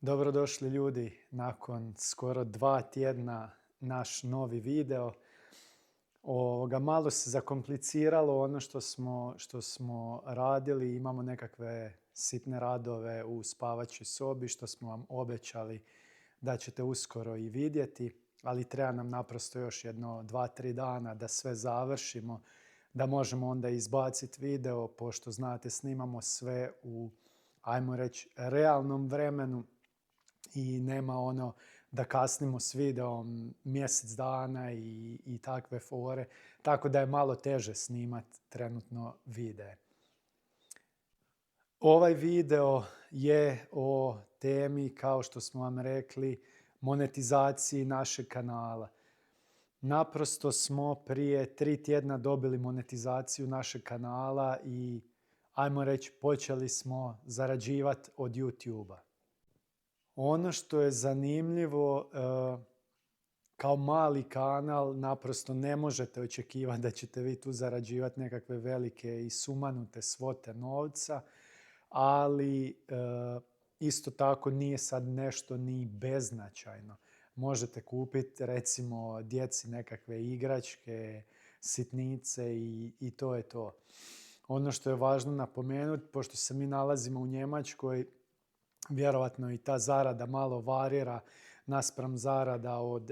Dobrodošli ljudi nakon skoro 2 tjedna naš novi video. Malo se zakompliciralo ono što smo radili. Imamo nekakve sitne radove u spavaćoj sobi što smo vam obećali da ćete uskoro i vidjeti. Ali treba nam naprosto još jedno 2-3 dana da sve završimo, da možemo onda izbaciti video, pošto znate snimamo sve u, ajmo reći, realnom vremenu. I nema ono da kasnimo s videom mjesec dana i takve fore. Tako da je malo teže snimati trenutno videe. Ovaj video je o temi, kao što smo vam rekli, monetizaciji našeg kanala. Naprosto smo prije 3 tjedna dobili monetizaciju našeg kanala i, ajmo reći, počeli smo zarađivati od YouTube-a. Ono što je zanimljivo, kao mali kanal naprosto ne možete očekivati da ćete vi tu zarađivati nekakve velike i sumanute svote novca, ali isto tako nije sad nešto ni beznačajno. Možete kupiti recimo djeci nekakve igračke, sitnice i to je to. Ono što je važno napomenuti, pošto se mi nalazimo u Njemačkoj, vjerojatno i ta zarada malo varira naspram zarada od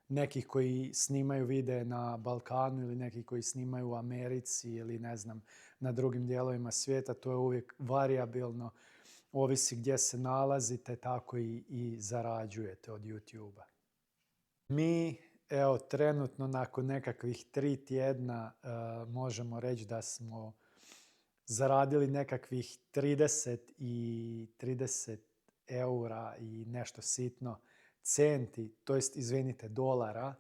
nekih koji snimaju videe na Balkanu ili nekih koji snimaju u Americi ili ne znam, na drugim dijelovima svijeta. To je uvijek varijabilno, ovisi gdje se nalazite, tako i zarađujete od YouTube-a. Mi, evo, trenutno nakon nekakvih 3 tjedna možemo reći da smo zaradili nekakvih 30 eura i nešto sitno centi, to jest, izvinite, dolara,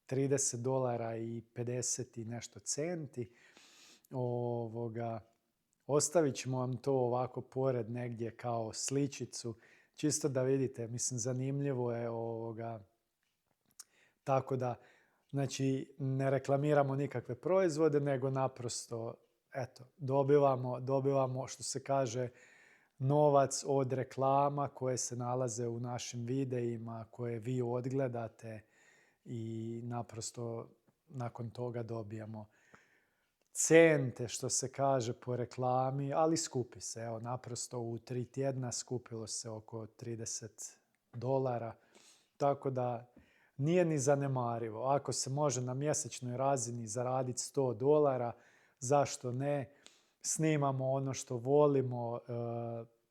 $30 i 50 i nešto centi. Ostavit ćemo vam to ovako pored negdje kao sličicu, čisto da vidite, mislim, zanimljivo je tako da, znači, ne reklamiramo nikakve proizvode, nego naprosto, eto, dobivamo, što se kaže, novac od reklama koje se nalaze u našim videima, koje vi odgledate i naprosto nakon toga dobijamo cente, što se kaže, po reklami, ali skupi se. Evo, naprosto u 3 tjedna skupilo se oko $30. Tako da nije ni zanemarivo. Ako se može na mjesečnoj razini zaraditi $100, zašto ne? Snimamo ono što volimo,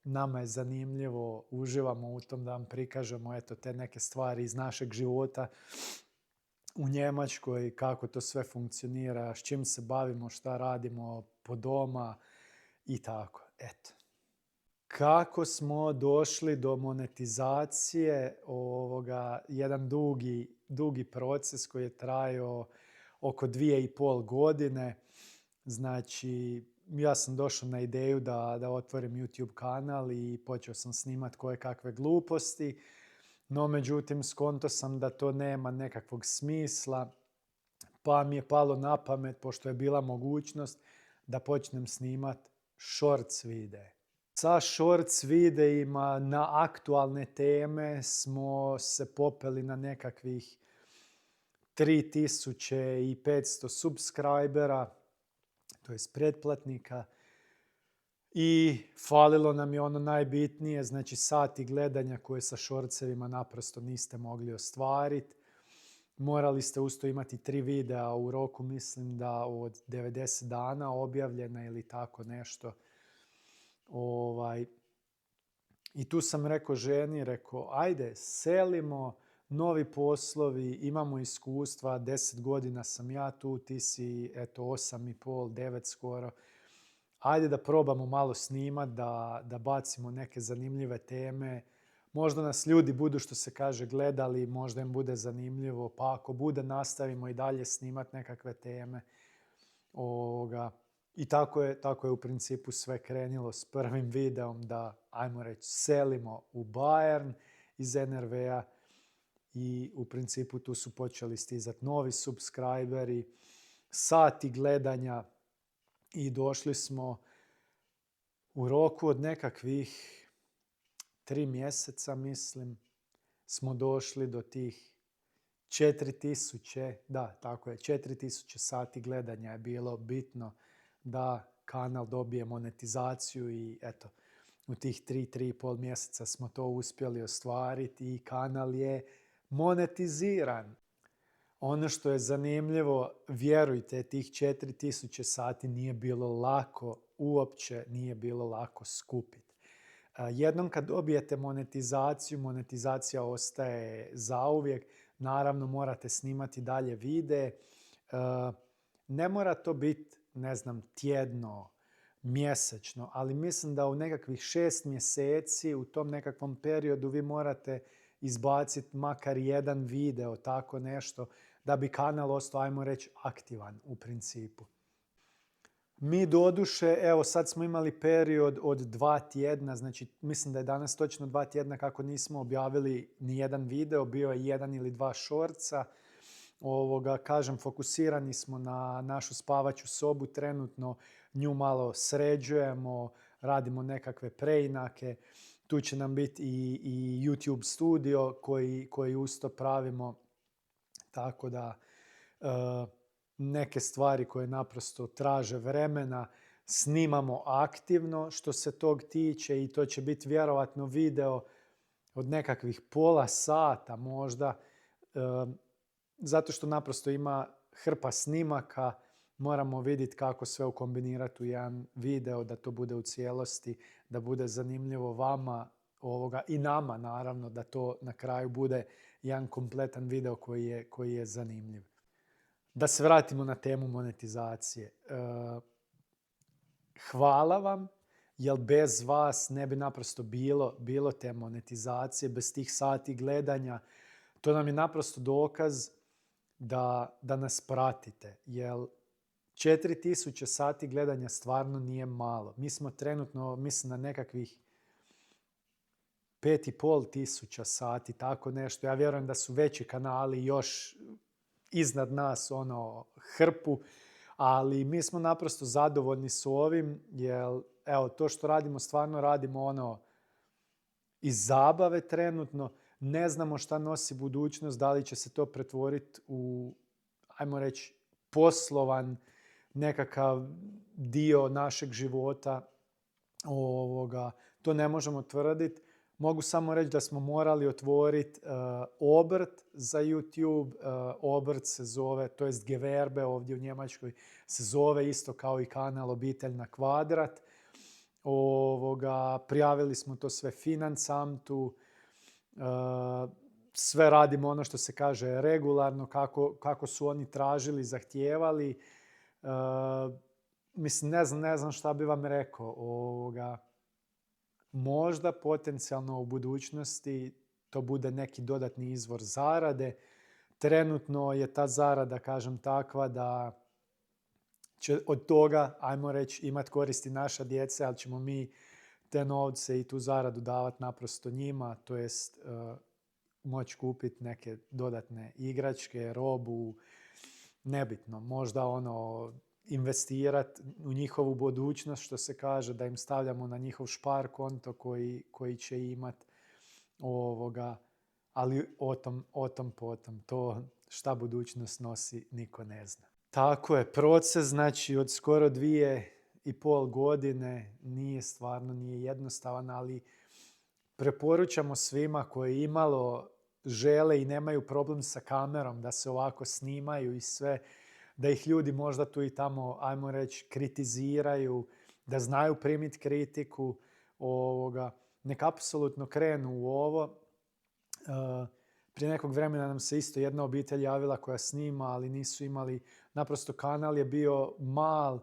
nama je zanimljivo, uživamo u tom da vam prikažemo eto te neke stvari iz našeg života u Njemačkoj, kako to sve funkcionira, s čim se bavimo, šta radimo po doma i tako. Eto. Kako smo došli do monetizacije, jedan dugi proces koji je trajao oko 2,5 godine. Znači, ja sam došao na ideju da otvorim YouTube kanal i počeo sam snimati koje kakve gluposti, no međutim skonto sam da to nema nekakvog smisla, pa mi je palo na pamet, pošto je bila mogućnost, da počnem snimati shorts videe. Sa shorts videima na aktualne teme smo se popeli na nekakvih 3500 subscribera, to je pretplatnika, i falilo nam je ono najbitnije, znači sati gledanja koje sa shortsevima naprosto niste mogli ostvariti. Morali ste usto imati 3 videa u roku, mislim da od 90 dana objavljena ili tako nešto. I tu sam rekao ženi, ajde, selimo, novi poslovi, imamo iskustva, 10 godina sam ja tu, ti si eto 8,5, 9 skoro. Ajde da probamo malo snimat, da bacimo neke zanimljive teme. Možda nas ljudi budu, što se kaže, gledali, možda im bude zanimljivo, pa ako bude nastavimo i dalje snimat nekakve teme. I tako je u principu sve krenilo s prvim videom da, ajmo reći, selimo u Bayern iz NRV-a i u principu tu su počeli stizati novi subscriberi, sati gledanja i došli smo u roku od nekakvih 3 mjeseca, mislim, smo došli do tih 4000, da, tako je, 4000 sati gledanja je bilo bitno da kanal dobije monetizaciju i eto, u tih 3,5 mjeseca smo to uspjeli ostvariti i kanal je monetiziran. Ono što je zanimljivo, vjerujte, tih 4000 sati nije bilo lako, uopće nije bilo lako skupiti. Jednom kad dobijete monetizaciju, monetizacija ostaje zauvijek. Naravno, morate snimati dalje videe. Ne mora to biti, ne znam, tjedno, mjesečno, ali mislim da u nekakvih 6 mjeseci, u tom nekakvom periodu vi morate izbaciti makar jedan video, tako nešto, da bi kanal ostao, ajmo reći, aktivan u principu. Mi doduše, evo sad smo imali period od 2 tjedna, znači mislim da je danas točno 2 tjedna kako nismo objavili ni jedan video, bio je 1 ili 2 shortsa. Kažem, fokusirani smo na našu spavaću sobu trenutno, nju malo sređujemo, radimo nekakve preinake. Tu će nam biti i YouTube studio koji usto pravimo, tako da neke stvari koje naprosto traže vremena snimamo aktivno što se tog tiče i to će biti vjerovatno video od nekakvih pola sata možda, zato što naprosto ima hrpa snimaka, moramo vidjeti kako sve ukombinirati u jedan video da to bude u cijelosti, da bude zanimljivo vama i nama naravno, da to na kraju bude jedan kompletan video koji je zanimljiv. Da se vratimo na temu monetizacije. Hvala vam, jer bez vas ne bi naprosto bilo te monetizacije, bez tih sati gledanja. To nam je naprosto dokaz da nas pratite, jer 4000 sati gledanja stvarno nije malo. Mi smo trenutno, mislim, na nekakvih 5500 sati, tako nešto. Ja vjerujem da su veći kanali još iznad nas, hrpu, ali mi smo naprosto zadovoljni s ovim, jer evo, to što radimo, stvarno radimo iz zabave trenutno. Ne znamo šta nosi budućnost, da li će se to pretvoriti u, ajmo reći, poslovan nekakav dio našeg života. To ne možemo tvrditi. Mogu samo reći da smo morali otvoriti obrt za YouTube. Obrt se zove, to jest Gewerbe ovdje u Njemačkoj, se zove isto kao i kanal Obitelj na kvadrat. Prijavili smo to sve Finansamtu. Sve radimo ono što se kaže regularno, kako su oni tražili, zahtijevali. Mislim, ne znam šta bi vam rekao. Možda potencijalno u budućnosti to bude neki dodatni izvor zarade. Trenutno je ta zarada, kažem, takva da će od toga, ajmo reći, imati koristi naša djeca, ali ćemo mi te novce i tu zaradu davati naprosto njima, to jest moći kupiti neke dodatne igračke, robu, nebitno. Možda investirati u njihovu budućnost, što se kaže, da im stavljamo na njihov špar konto koji će imati. Ali o tom potom. To šta budućnost nosi, niko ne zna. Tako je, proces, znači, od skoro 2,5 godine nije jednostavan, ali preporučamo svima koji imalo žele i nemaju problem sa kamerom da se ovako snimaju i sve, da ih ljudi možda tu i tamo, ajmo reći, kritiziraju, da znaju primiti kritiku, nek apsolutno krenu u ovo. Prije nekog vremena nam se isto jedna obitelj javila koja snima, ali nisu imali, naprosto kanal je bio mal,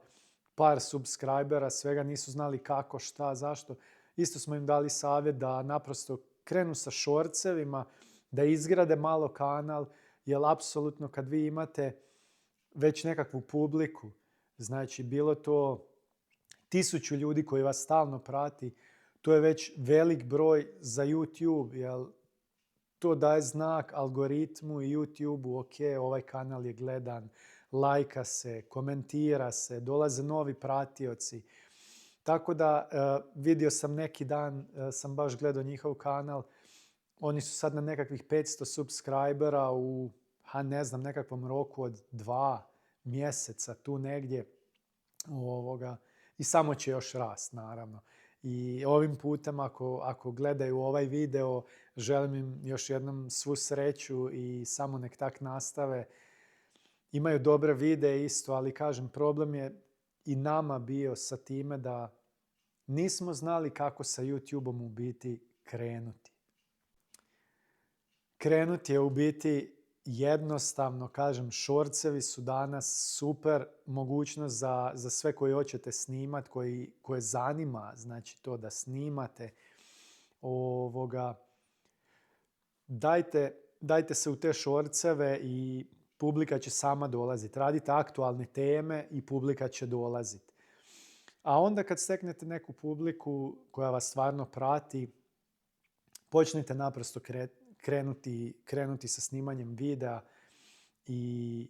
par subscribera, svega, nisu znali kako, šta, zašto. Isto smo im dali savjet da naprosto krenu sa shortsevima, da izgrade malo kanal, jer apsolutno kad vi imate već nekakvu publiku, znači bilo to 1000 ljudi koji vas stalno prati, to je već velik broj za YouTube, jer to daje znak algoritmu i YouTube-u, ok, ovaj kanal je gledan, lajka se, komentira se, dolaze novi pratioci. Tako da vidio sam neki dan, sam baš gledao njihov kanal, oni su sad na nekakvih 500 subscribera u, ne znam, nekakvom roku od 2 mjeseca, tu negdje. I samo će još rast, naravno. I ovim putem, ako gledaju ovaj video, želim im još jednom svu sreću i samo nek tak nastave. Imaju dobre videe isto, ali kažem, problem je i nama bio sa time da nismo znali kako sa YouTube-om u biti krenuti. Krenuti je u biti jednostavno, kažem, shortsevi su danas super mogućnost za sve koji hoćete snimati, koje zanima, znači to da snimate. Dajte se u te shortseve i publika će sama dolaziti. Radite aktualne teme i publika će dolaziti. A onda kad steknete neku publiku koja vas stvarno prati, počnite naprosto krenuti sa snimanjem videa i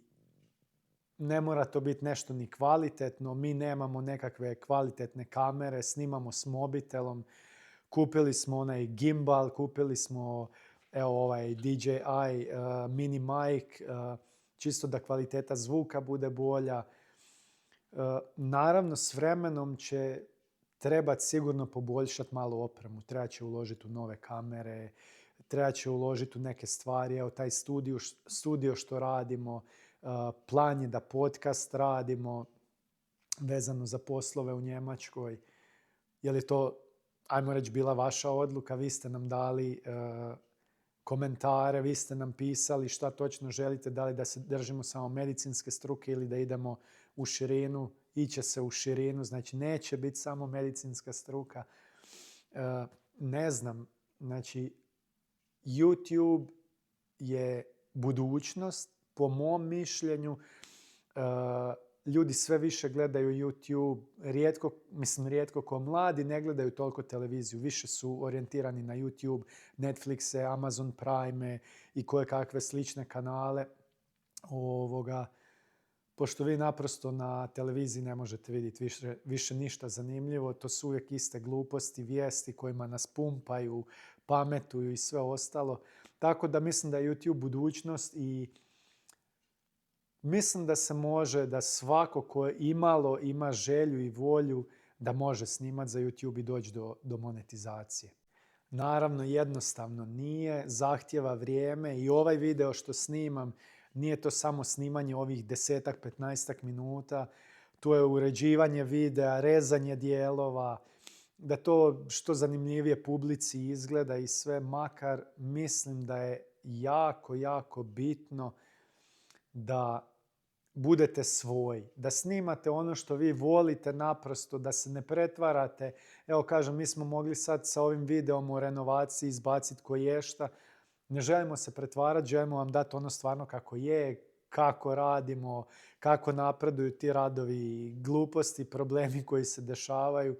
ne mora to biti nešto ni kvalitetno. Mi nemamo nekakve kvalitetne kamere, snimamo s mobitelom. Kupili smo onaj gimbal, kupili smo ovaj DJI mini mic, čisto da kvaliteta zvuka bude bolja. Naravno, s vremenom će trebati sigurno poboljšati malo opremu. Treba će uložiti u nove kamere, treba će uložiti u neke stvari. Evo, taj studio što radimo, plan je da podcast radimo vezano za poslove u Njemačkoj. Je li to, ajmo reći, bila vaša odluka? Vi ste nam dali komentare, vi ste nam pisali šta točno želite, da li da se držimo samo medicinske struke ili da idemo u širinu. Iće se u širinu, znači neće biti samo medicinska struka. Ne znam, znači YouTube je budućnost, po mom mišljenju. Ljudi sve više gledaju YouTube, rijetko ko mladi ne gledaju toliko televiziju, više su orijentirani na YouTube, Netflixe, Amazon Prime i koje kakve slične kanale. Pošto vi naprosto na televiziji ne možete vidjeti više ništa zanimljivo, to su uvijek iste gluposti, vijesti kojima nas pumpaju, pametuju i sve ostalo. Tako da mislim da je YouTube budućnost i mislim da se može, da svako ko imalo ima želju i volju da može snimati za YouTube i doći do monetizacije. Naravno, jednostavno nije, zahtjeva vrijeme i ovaj video što snimam nije to samo snimanje ovih 10-15 minuta, to je uređivanje videa, rezanje dijelova, da to što zanimljivije publici izgleda i sve, makar mislim da je jako, jako bitno da budete svoji, da snimate ono što vi volite naprosto, da se ne pretvarate. Evo kažem, mi smo mogli sad sa ovim videom o renovaciji izbaciti koješta. Ne želimo se pretvarati, želimo vam dati ono stvarno kako je, kako radimo, kako napreduju ti radovi, gluposti, problemi koji se dešavaju.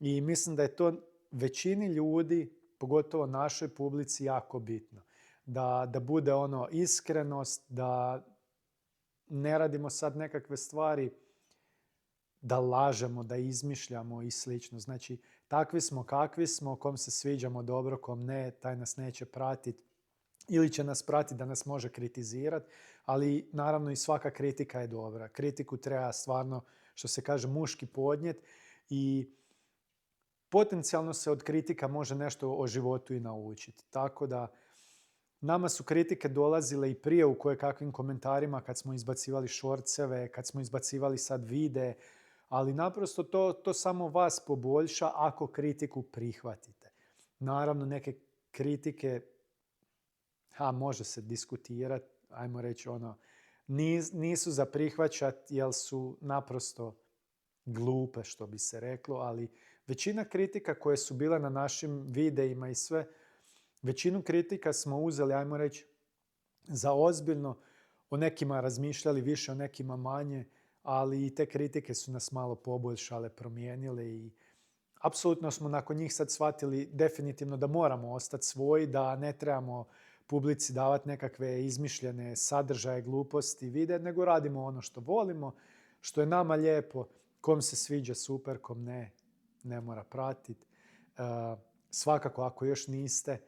I mislim da je to većini ljudi, pogotovo našoj publici, jako bitno. Da bude ono iskrenost, da ne radimo sad nekakve stvari, da lažemo, da izmišljamo i slično. Znači, takvi smo kakvi smo, kom se sviđamo dobro, kom ne, taj nas neće pratiti. Ili će nas pratiti da nas može kritizirati, ali naravno i svaka kritika je dobra. Kritiku treba stvarno, što se kaže, muški podnijeti i potencijalno se od kritika može nešto o životu i naučiti. Tako da nama su kritike dolazile i prije u kakvim komentarima kad smo izbacivali shortseve, kad smo izbacivali sad videe, ali naprosto to samo vas poboljša ako kritiku prihvatite. Naravno, neke kritike može se diskutirati, ajmo reći nisu za prihvaćati jer su naprosto glupe, što bi se reklo, ali većina kritika koje su bile na našim videima i sve, većinu kritika smo uzeli, ajmo reći, za ozbiljno. O nekima razmišljali više, o nekima manje, ali i te kritike su nas malo poboljšale, promijenile i apsolutno smo nakon njih sad shvatili definitivno da moramo ostati svoji, da ne trebamo publici davati nekakve izmišljene sadržaje, gluposti, vide, nego radimo ono što volimo, što je nama lijepo, kom se sviđa super, kom ne. ne mora pratiti. Svakako, ako još niste,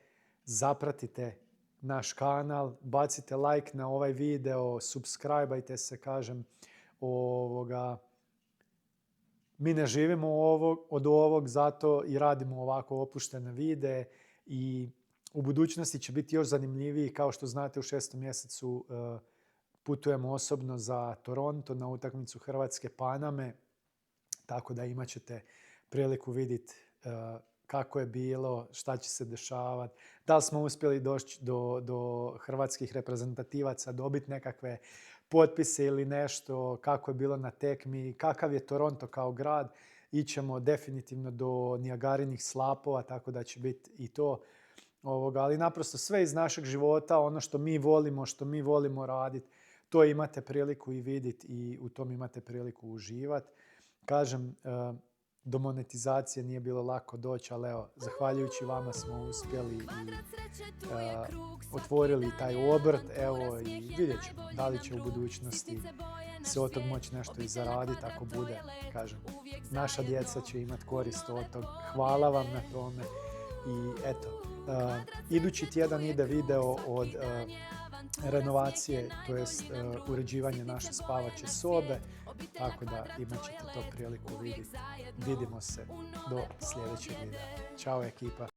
zapratite naš kanal, bacite like na ovaj video, subscribeajte se, kažem, mi ne živimo od ovog, zato i radimo ovako opuštene videe i u budućnosti će biti još zanimljiviji. Kao što znate, u 6. mjesecu putujemo osobno za Toronto na utakmicu Hrvatske Paname, tako da imat ćete priliku vidjeti kako je bilo, šta će se dešavati, da li smo uspjeli doći do hrvatskih reprezentativaca, dobiti nekakve potpise ili nešto, kako je bilo na tekmi, kakav je Toronto kao grad. Ićemo definitivno do Nijagarinih slapova, tako da će biti i to. Ali naprosto sve iz našeg života, ono što mi volimo raditi, to imate priliku i vidjeti i u tom imate priliku uživati. Kažem, do monetizacije nije bilo lako doći, ali evo, zahvaljujući vama smo uspjeli i otvorili taj obrt, evo, i vidjet ćemo da li će u budućnosti se od tog moći nešto i zaraditi. Ako bude, kažem, naša djeca će imati korist od tog. Hvala vam na tome. I eto, idući tjedan ide video od renovacije, to jest uređivanje naše spavaće sobe, tako da imat ćete to priliku vidjeti. Vidimo se do sljedećeg videa. Ćao ekipa!